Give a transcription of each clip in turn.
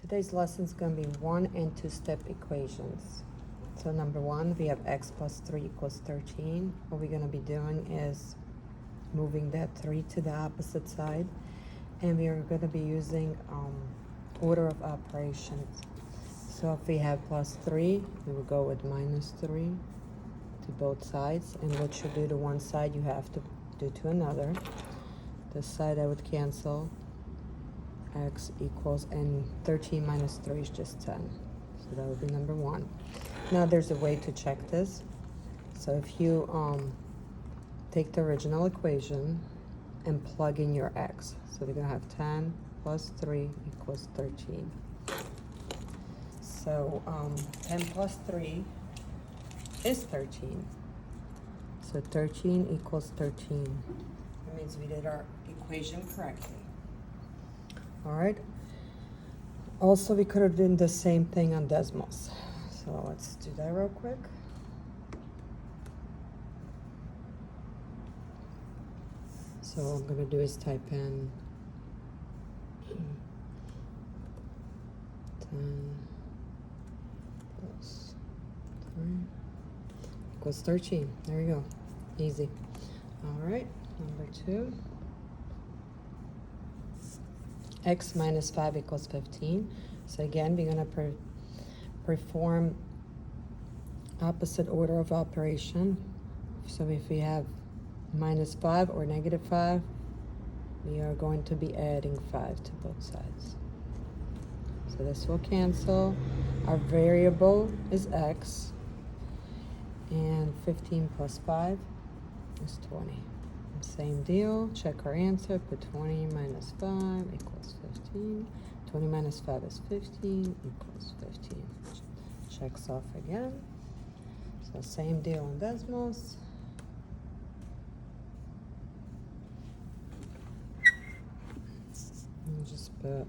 Today's lesson is going to be 1 and 2 step equations. So number 1, we have x plus 3 equals 13. What we're going to be doing is moving that 3 to the opposite side, and we are going to be using order of operations. So if we have plus 3, we will go with minus 3 to both sides, and what you do to one side you have to do to another. This side I would cancel, x equals, and 13 minus 3 is just 10. So that would be number 1. Now there's a way to check this. So if you take the original equation and plug in your x, so we're gonna have 10 plus 3 equals 13. So 10 plus 3 is 13. So 13 equals 13. That means we did our equation correctly. All right. Also, we could have done the same thing on decimals. So let's do that real quick. So what I'm going to do is type in 10 plus 3 equals 13. There you go. Easy. All right. Number 2. X minus 5 equals 15. So again, we're going to perform opposite order of operation. So if we have minus 5 or negative 5, we are going to be adding 5 to both sides. So this will cancel. Our variable is x, and 15 plus 5 is 20. Same deal, check our answer, put 20 minus 5 equals 15. 20 minus 5 is 15 equals 15. Checks off again. So same deal on decimals. And just put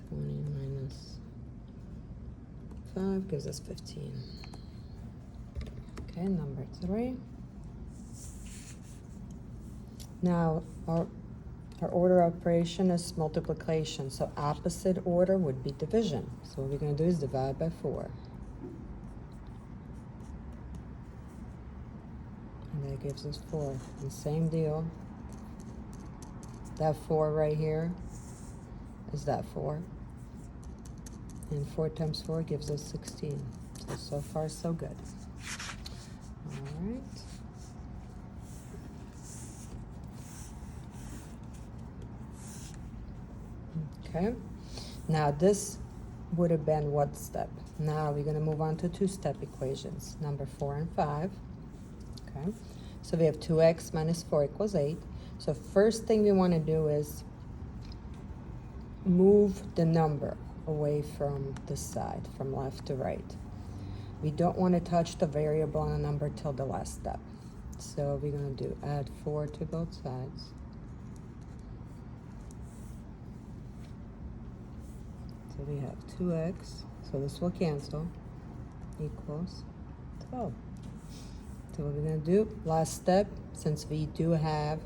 20 minus 5 gives us 15. Okay, number 3. Now, our order operation is multiplication, so opposite order would be division. So what we're going to do is divide by 4. And that gives us 4. And same deal. That 4 right here is that 4. And 4 times 4 gives us 16. So far, so good. All right. Okay, now this would have been what step? Now we're going to move on to 2-step equations, number 4 and 5. Okay, so we have 2x minus 4 equals 8. So first thing we want to do is move the number away from the side, from left to right. We don't want to touch the variable on a number till the last step. So we're going to do add 4 to both sides. So we have 2x, so this will cancel, equals 12. So what we're going to do, last step, since we do have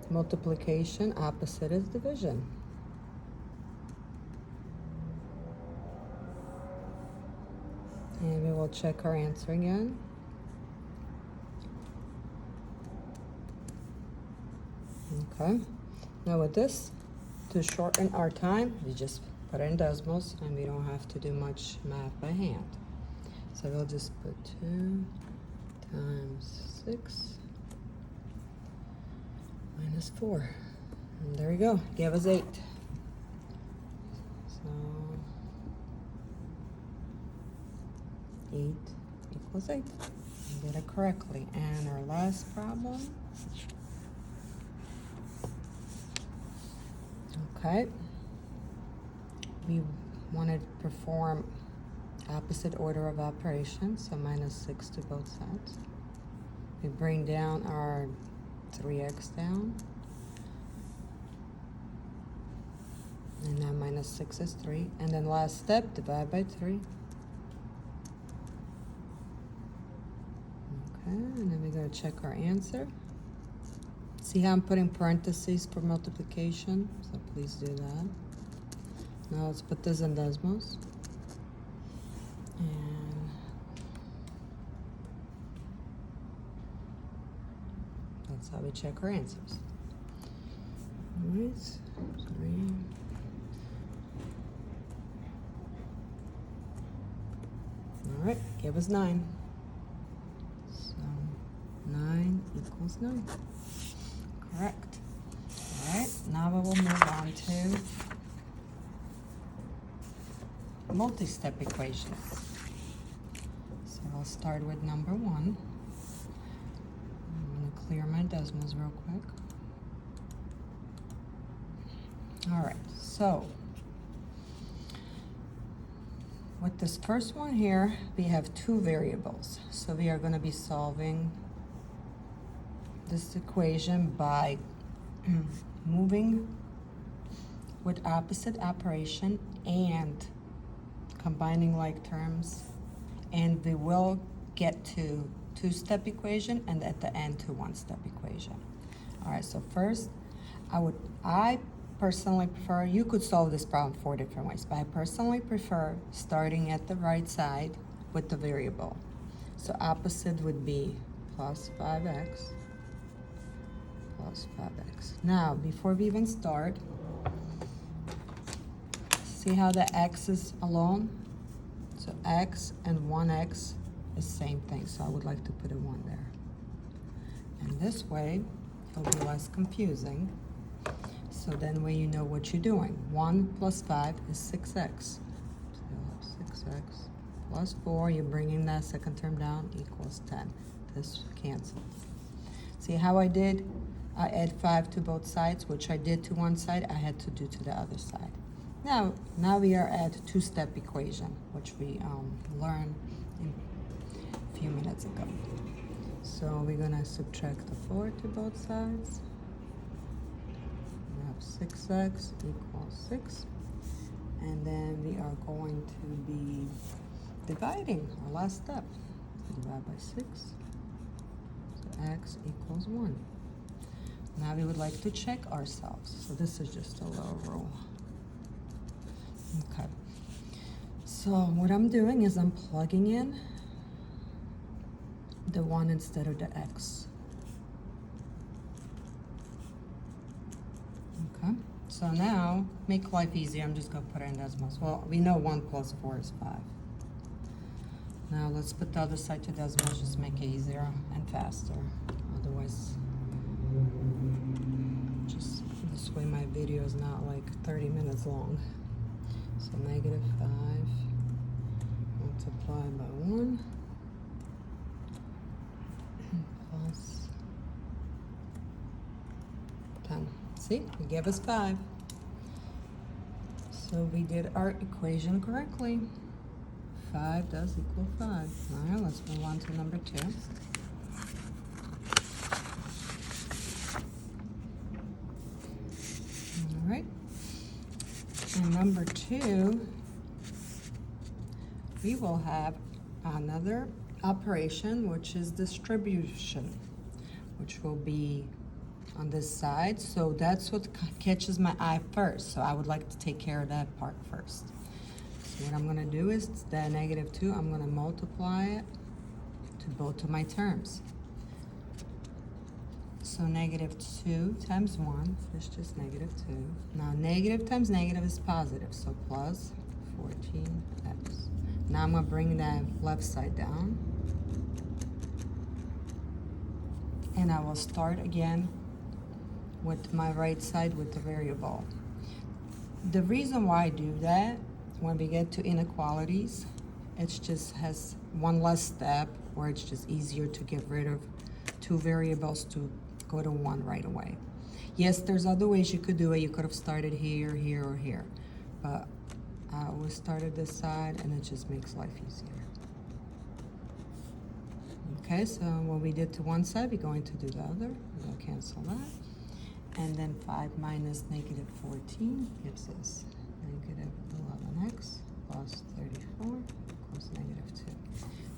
multiplication, opposite is division. And we will check our answer again. Okay, now with this, to shorten our time, we just put in decimals, and we don't have to do much math by hand. So we'll just put 2 times 6 minus 4. And there we go, give us 8. So 8 equals 8. We did it correctly. And our last problem. Okay. We want to perform opposite order of operations, so minus 6 to both sides. We bring down our 3x down. And now minus 6 is 3. And then last step, divide by 3. Okay, and then we're going to check our answer. See how I'm putting parentheses for multiplication? So please do that. Now let's put this in decimals. And that's how we check our answers. All right, 3. All right, give us 9. So 9 equals 9. Correct. All right, now we will move on to multi-step equations. So I'll start with number 1. I'm going to clear my decimals real quick. All right, so with this first one here, we have 2 variables. So we are going to be solving this equation by moving with opposite operation and combining like terms, and we will get to 2-step equation and at the end to 1-step equation. All right, so first I personally prefer, you could solve this problem 4 different ways, but I personally prefer starting at the right side with the variable. So opposite would be plus 5x plus 5x. Now, before we even start, see how the x is alone? So x and 1x is the same thing, so I would like to put a 1 there. And this way, it'll be less confusing. So then when you know what you're doing. 1 plus 5 is 6x. So 6x plus 4, you're bringing that second term down, equals 10. This cancels. See how I did? I add 5 to both sides, which I did to one side, I had to do to the other side. Now we are at 2-step equation, which we learned a few minutes ago. So we're gonna subtract the 4 to both sides. We have 6x equals 6. And then we are going to be dividing, our last step. Divide by 6. So x equals 1. Now we would like to check ourselves. So this is just a little rule. Okay. So what I'm doing is I'm plugging in the 1 instead of the x. Okay. So now, make life easy. I'm just going to put it in decimals. Well, we know 1 plus 4 is 5. Now let's put the other side to decimals, just make it easier and faster. Otherwise, just this way my video is not like 30 minutes long. So negative 5 multiplied by 1 plus 10. See, it gave us 5. So we did our equation correctly. 5 does equal 5. All right, let's move on to number 2. All right. And number 2, we will have another operation, which is distribution, which will be on this side. So that's what catches my eye first. So I would like to take care of that part first. So what I'm going to do is that negative 2, I'm going to multiply it to both of my terms. So negative 2 times 1 is just negative 2. Now negative times negative is positive, so plus 14x. Now I'm going to bring that left side down. And I will start again with my right side with the variable. The reason why I do that, when we get to inequalities, it just has one less step where it's just easier to get rid of 2 variables to go to 1 right away. Yes, there's other ways you could do it. You could have started here, here, or here. But I always started this side, and it just makes life easier. Okay, so what we did to one side, we're going to do the other. We're going to cancel that. And then 5 minus negative 14 gives us negative 11x plus 34 equals negative 2.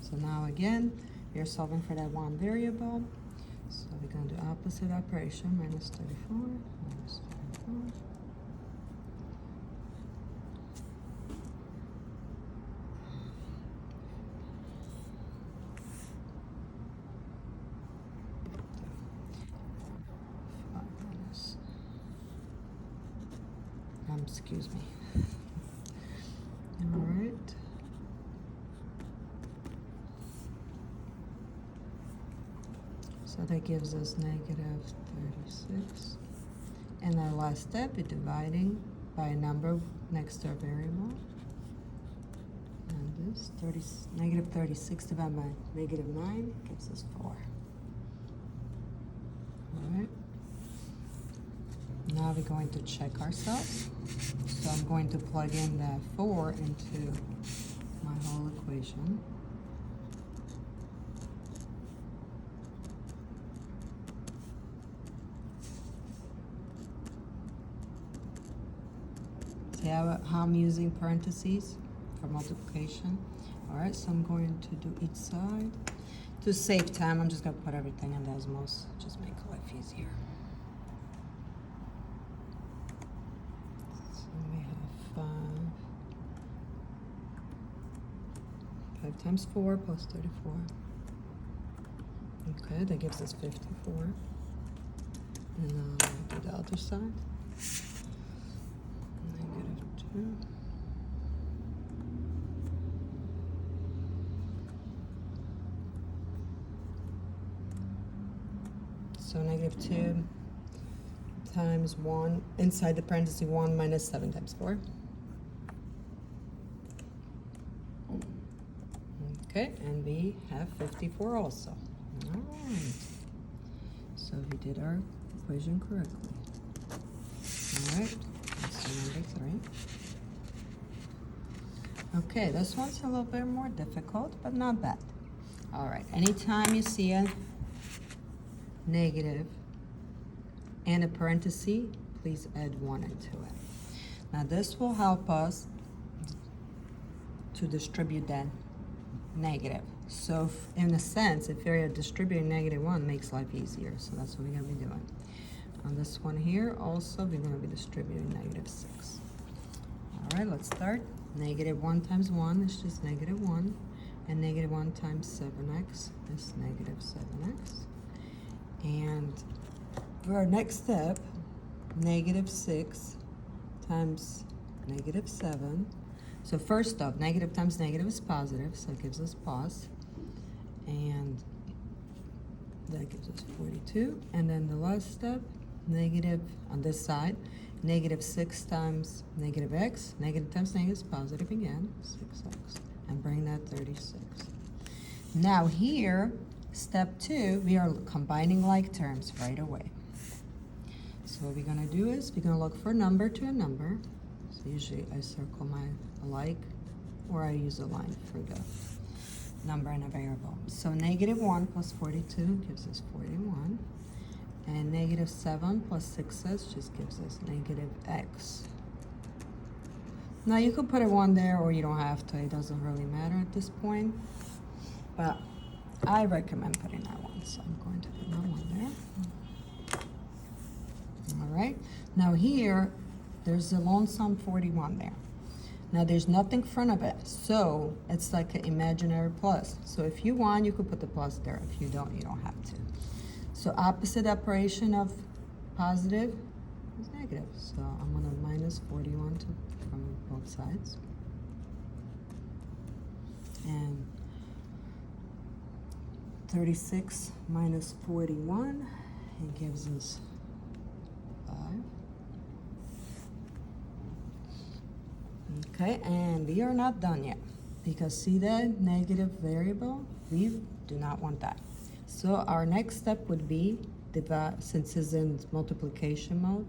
So now again, we're solving for that one variable. So we're going to do opposite operation, minus 34, minus 34. excuse me. All right. So that gives us negative 36. And our last step is dividing by a number next to our variable. And this negative 36 divided by negative 9 gives us 4. All right. Now we're going to check ourselves. So I'm going to plug in that 4 into my whole equation. See how I'm using parentheses for multiplication? All right, so I'm going to do each side. To save time, I'm just going to put everything in Desmos. Just make life easier. So we have 5 times 4 plus 34. Okay, that gives us 54. And now I'll do the other side. Negative 2. So negative 2 times 1, inside the parenthesis 1 minus 7 times 4. Okay, and we have 54 also. All right. So we did our equation correctly. All right, that's number 3. Okay, this one's a little bit more difficult, but not bad. All right, anytime you see a negative and a parenthesis, please add 1 into it. Now this will help us to distribute that negative. So in a sense, if you're distributing negative 1, makes life easier. So that's what we're going to be doing. On this one here, also, we're going to be distributing negative 6. All right, let's start. Negative 1 times 1 is just negative 1. And negative 1 times 7x is negative 7x. And for our next step, negative 6 times negative 7. So first off, negative times negative is positive, so it gives us pos. And that gives us 42. And then the last step, negative on this side, negative 6 times negative x. Negative times negative is positive again, 6x. And bring that 36. Now here, step 2, we are combining like terms right away. So what we're going to do is we're going to look for number to a number. So usually I circle my like, or I use a line for the number and a variable. So negative 1 plus 42 gives us 41. And negative 7 plus 6s just gives us negative x. Now you could put a 1 there or you don't have to. It doesn't really matter at this point. But I recommend putting that 1. So I'm going to put that 1 there. All right. Now here, there's a lonesome 41 there. Now there's nothing in front of it, so it's like an imaginary plus. So if you want, you could put the plus there. If you don't, you don't have to. So opposite operation of positive is negative. So I'm going to minus 41 from both sides. And 36 minus 41, it gives us 5. Okay, and we are not done yet because see that negative variable? We do not want that. So our next step would be divide, since it's in multiplication mode,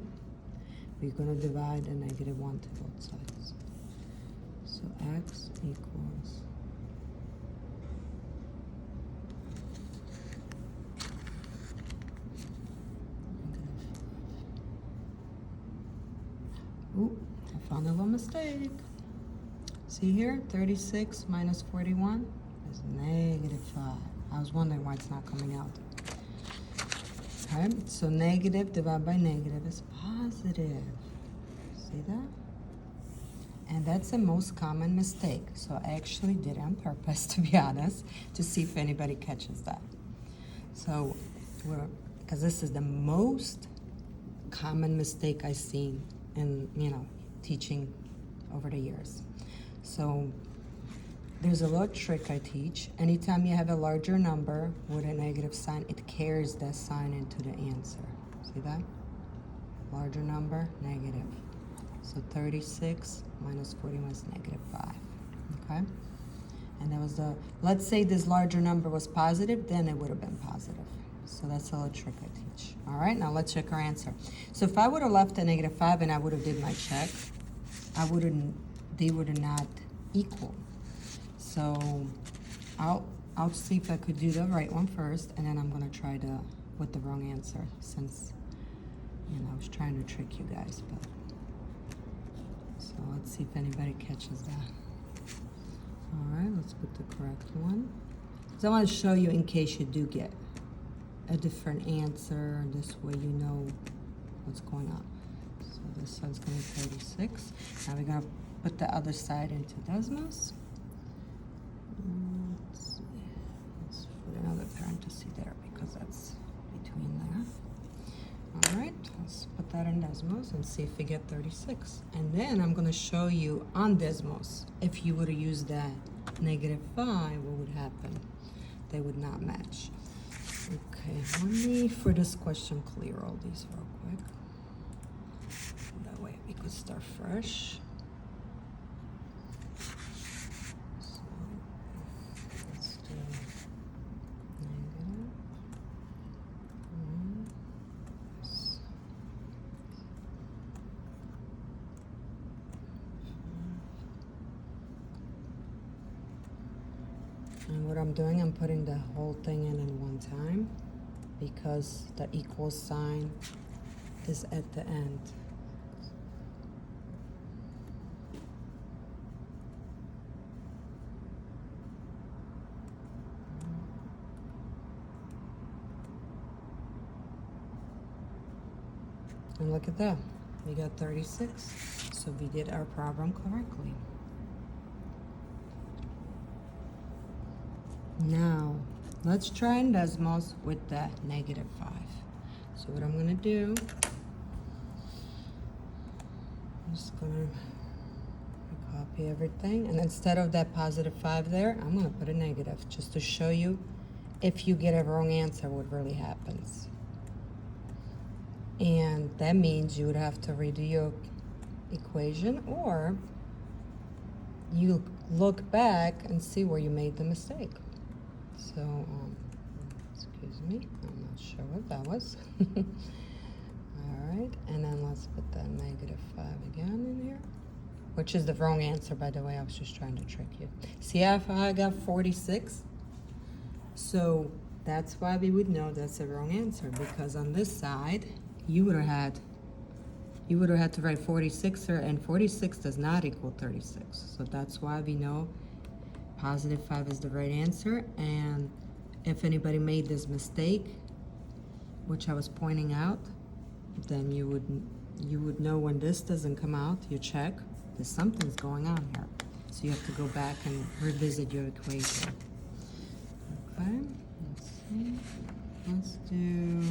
we're going to divide a negative 1 to both sides. So x equals ooh, I found a little mistake. See here, 36 minus 41 is negative 5. I was wondering why it's not coming out. Okay, so negative divided by negative is positive. See that? And that's the most common mistake. So I actually did it on purpose, to be honest, to see if anybody catches that. So, because this is the most common mistake I've seen in, teaching over the years. So there's a little trick I teach. Anytime you have a larger number with a negative sign, it carries that sign into the answer. See that? Larger number, negative. So 36 minus 41 is negative 5. Okay? And that was the, let's say this larger number was positive, then it would have been positive. So that's a little trick I teach. All right, now let's check our answer. So if I would have left a negative 5 and I would have did my check, they would have not equal. So I'll see if I could do the right one first, and then I'm gonna try with the wrong answer, since I was trying to trick you guys. But so let's see if anybody catches that. All right, let's put the correct one. So I want to show you in case you do get a different answer. This way you know what's going on. So this one's going to be 36. Now we're going to put the other side into Desmos. Let's see. Let's put another parenthesis there because that's between there. All right, let's put that in Desmos and see if we get 36. And then I'm going to show you on Desmos, if you would have used that negative 5, what would happen? They would not match. Okay, let me, for this question, clear all these real quick. That way we could start fresh. So let's do negative. And what I'm doing, I'm putting the whole thing in one time because the equal sign is at the end. And look at that, we got 36. So we did our problem correctly. Now, let's try in Desmos with the negative 5. So what I'm gonna do, I'm just gonna copy everything, and instead of that positive 5 there, I'm gonna put a negative, just to show you if you get a wrong answer, what really happens. And that means you would have to redo your equation, or you look back and see where you made the mistake. So, excuse me, I'm not sure what that was. All right, and then let's put that negative 5 again in here, which is the wrong answer, by the way. I was just trying to trick you. See how I got 46? So that's why we would know that's the wrong answer, because on this side, you would have had to write 46, and 46 does not equal 36. So that's why we know positive 5 is the right answer. And if anybody made this mistake, which I was pointing out, then you would know when this doesn't come out, you check, there's something's going on here. So you have to go back and revisit your equation. Okay, let's see. Let's do